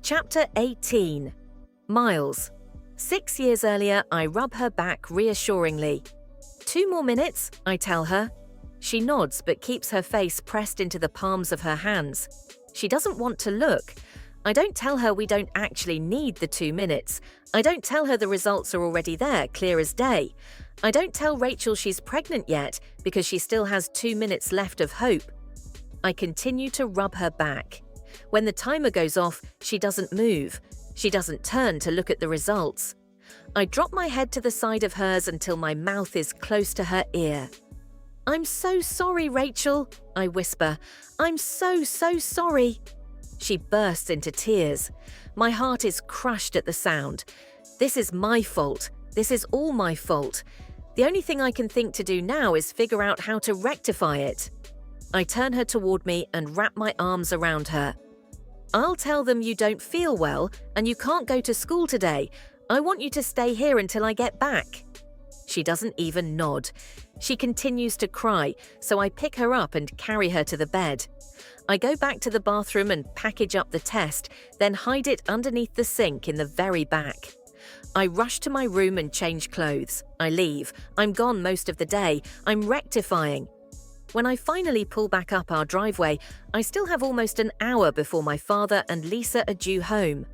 Chapter 18. Miles. 6 years earlier, I rub her back reassuringly. 2 more minutes, I tell her. She nods but keeps her face pressed into the palms of her hands. She doesn't want to look. I don't tell her we don't actually need the 2 minutes. I don't tell her the results are already there, clear as day. I don't tell Rachel she's pregnant yet because she still has 2 minutes left of hope. I continue to rub her back. When the timer goes off, she doesn't move. She doesn't turn to look at the results. I drop my head to the side of hers until my mouth is close to her ear. "I'm so sorry, Rachel," I whisper. "I'm so sorry." She bursts into tears. My heart is crushed at the sound. This is my fault. This is all my fault. The only thing I can think to do now is figure out how to rectify it. I turn her toward me and wrap my arms around her. "I'll tell them you don't feel well and you can't go to school today. I want you to stay here until I get back." She doesn't even nod. She continues to cry, so I pick her up and carry her to the bed. I go back to the bathroom and package up the test, then hide it underneath the sink in the very back. I rush to my room and change clothes. I leave. I'm gone most of the day. I'm rectifying. When I finally pull back up our driveway, I still have almost an hour before my father and Lisa are due home.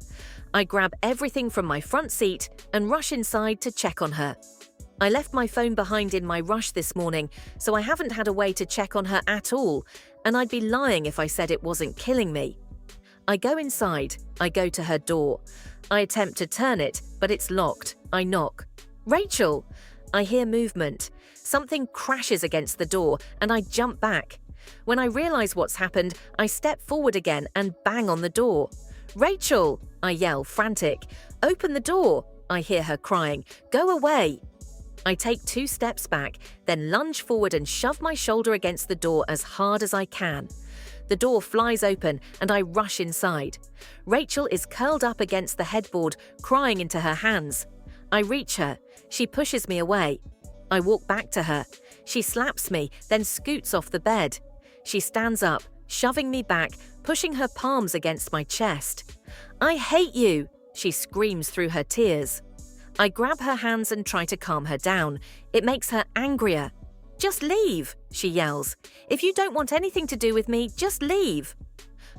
I grab everything from my front seat and rush inside to check on her. I left my phone behind in my rush this morning, so I haven't had a way to check on her at all, and I'd be lying if I said it wasn't killing me. I go inside. I go to her door. I attempt to turn it, but it's locked. I knock. "Rachel!" I hear movement. Something crashes against the door, and I jump back. When I realize what's happened, I step forward again and bang on the door. "Rachel!" I yell, frantic. "Open the door!" I hear her crying. "Go away!" I take 2 steps back, then lunge forward and shove my shoulder against the door as hard as I can. The door flies open and I rush inside. Rachel is curled up against the headboard, crying into her hands. I reach her. She pushes me away. I walk back to her. She slaps me, then scoots off the bed. She stands up, shoving me back, pushing her palms against my chest. "I hate you!" she screams through her tears. I grab her hands and try to calm her down. It makes her angrier. "Just leave," she yells. "If you don't want anything to do with me, just leave."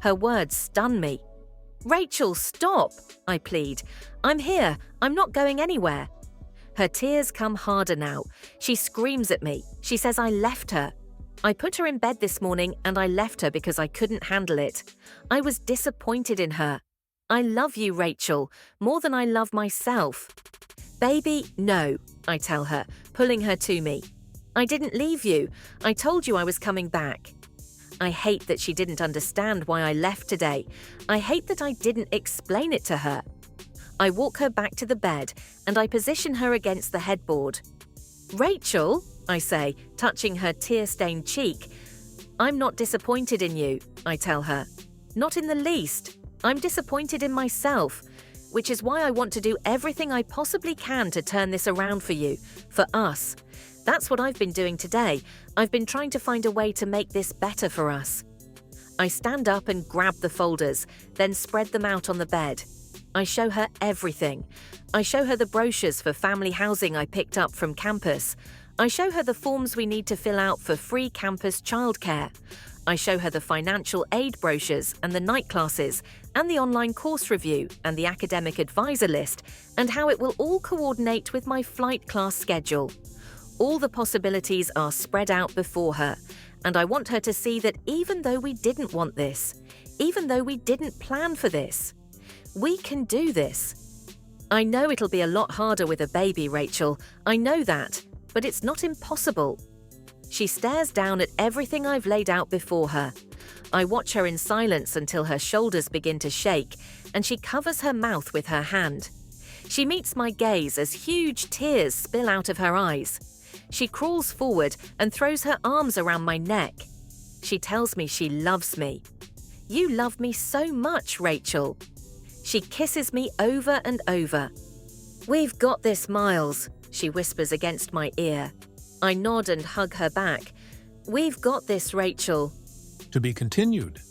Her words stun me. "Rachel, stop," I plead. "I'm here. I'm not going anywhere." Her tears come harder now. She screams at me. She says I left her. I put her in bed this morning and I left her because I couldn't handle it. I was disappointed in her. "I love you, Rachel, more than I love myself." "Baby, no," I tell her, pulling her to me. "I didn't leave you. I told you I was coming back." I hate that she didn't understand why I left today. I hate that I didn't explain it to her. I walk her back to the bed and I position her against the headboard. "Rachel," I say, touching her tear-stained cheek. "I'm not disappointed in you," I tell her. "Not in the least. I'm disappointed in myself, which is why I want to do everything I possibly can to turn this around for you, for us. That's what I've been doing today. I've been trying to find a way to make this better for us." I stand up and grab the folders, then spread them out on the bed. I show her everything. I show her the brochures for family housing I picked up from campus. I show her the forms we need to fill out for free campus childcare. I show her the financial aid brochures and the night classes and the online course review and the academic advisor list and how it will all coordinate with my flight class schedule. All the possibilities are spread out before her, and I want her to see that even though we didn't want this, even though we didn't plan for this, we can do this. I know it'll be a lot harder with a baby, Rachel. I know that, but it's not impossible. She stares down at everything I've laid out before her. I watch her in silence until her shoulders begin to shake, and she covers her mouth with her hand. She meets my gaze as huge tears spill out of her eyes. She crawls forward and throws her arms around my neck. She tells me she loves me. "You love me so much, Rachel." She kisses me over and over. "We've got this, Miles," she whispers against my ear. I nod and hug her back. "We've got this, Rachel." To be continued.